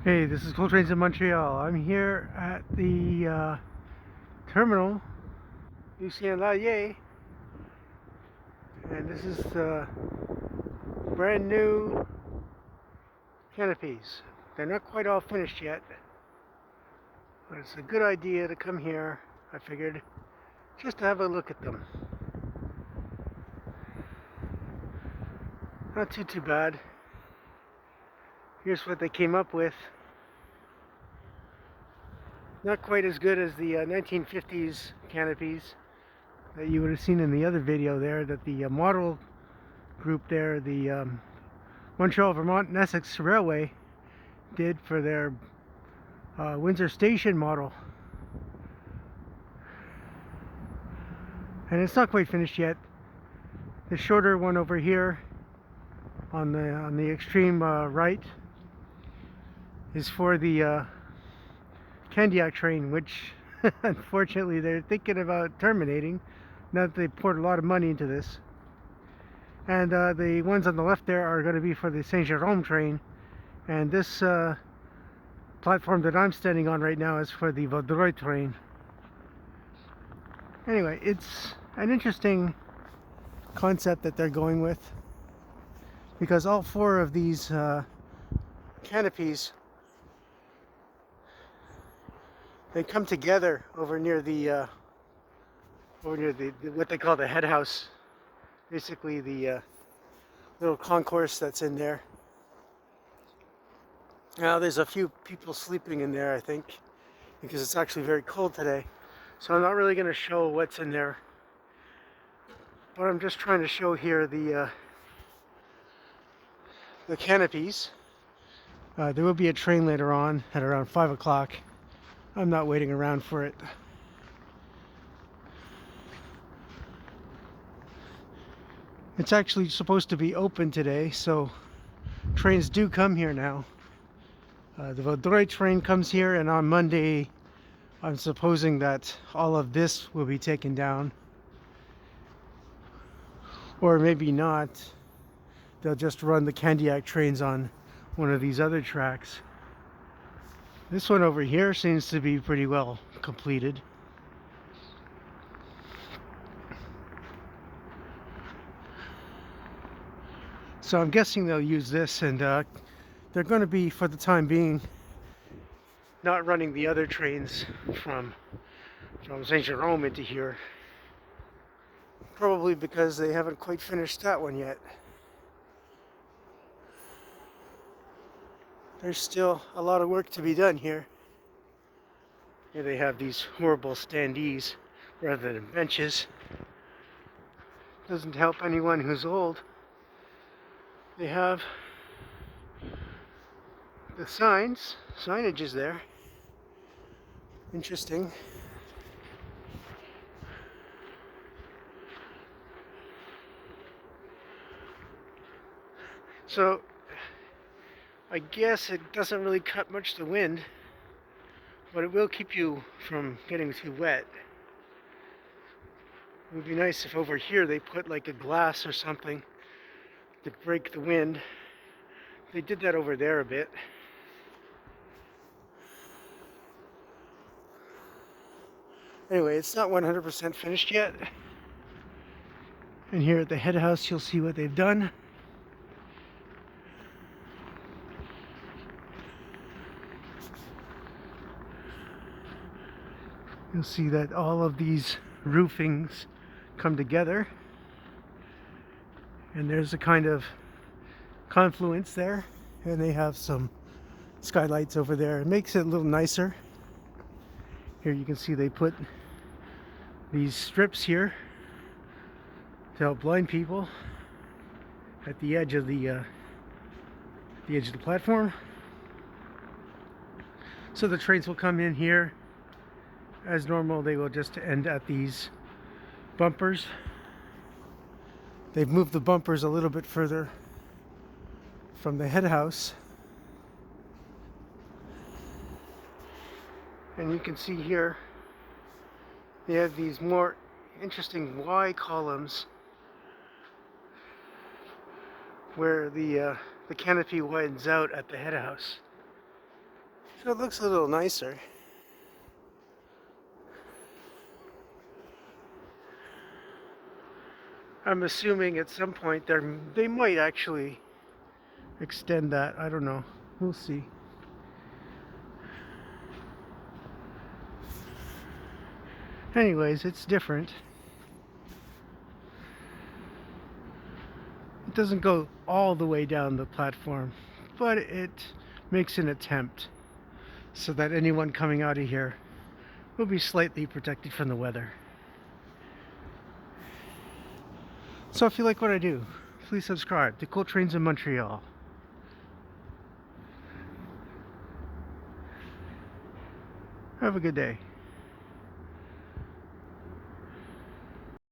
Hey, this is Cool Trains in Montreal. I'm here at the terminal, Lucien L'Allier, and this is the brand new canopies. They're not quite all finished yet, but it's a good idea to come here, I figured, just to have a look at them. Not too bad. Here's what they came up with. Not quite as good as the 1950s canopies that you would have seen in the other video there, that the model group there, the Montreal, Vermont and Essex Railway did for their Windsor Station model. And it's not quite finished yet. The shorter one over here on the extreme right is for the Candiac train, which unfortunately they're thinking about terminating now that they poured a lot of money into this. And the ones on the left there are going to be for the Saint Jerome train, and this platform that I'm standing on right now is for the Vaudreuil train. Anyway, it's an interesting concept that they're going with, because all four of these canopies, they come together over near the what they call the head house, basically the little concourse that's in there. Now there's a few people sleeping in there, I think, because it's actually very cold today. So I'm not really going to show what's in there, but I'm just trying to show here the canopies. There will be a train later on at around 5 o'clock. I'm not waiting around for it. It's actually supposed to be open today, so trains do come here now. The Vaudreuil train comes here, and on Monday I'm supposing that all of this will be taken down. Or maybe not. They'll just run the Candiac trains on one of these other tracks. This one over here seems to be pretty well completed. So I'm guessing they'll use this, and they're going to be, for the time being, not running the other trains from Saint Jerome into here. Probably because they haven't quite finished that one yet. There's still a lot of work to be done here. Here they have these horrible standees rather than benches. Doesn't help anyone who's old. They have the signage is there. Interesting. So I guess it doesn't really cut much the wind, but it will keep you from getting too wet. It would be nice if over here they put like a glass or something to break the wind. They did that over there a bit. Anyway, it's not 100% finished yet. And here at the head house, you'll see what they've done. You'll see that all of these roofings come together. And there's a kind of confluence there. And they have some skylights over there. It makes it a little nicer. Here you can see they put these strips here to help blind people at the edge of the platform. So the trains will come in here. As normal, they will just end at these bumpers. They've moved the bumpers a little bit further from the head house. And you can see here, they have these more interesting Y columns where the canopy widens out at the head house. So it looks a little nicer. I'm assuming at some point they might actually extend that. I don't know. We'll see. Anyways, it's different. It doesn't go all the way down the platform, but it makes an attempt so that anyone coming out of here will be slightly protected from the weather. So if you like what I do, please subscribe to Cool Trains in Montreal. Have a good day.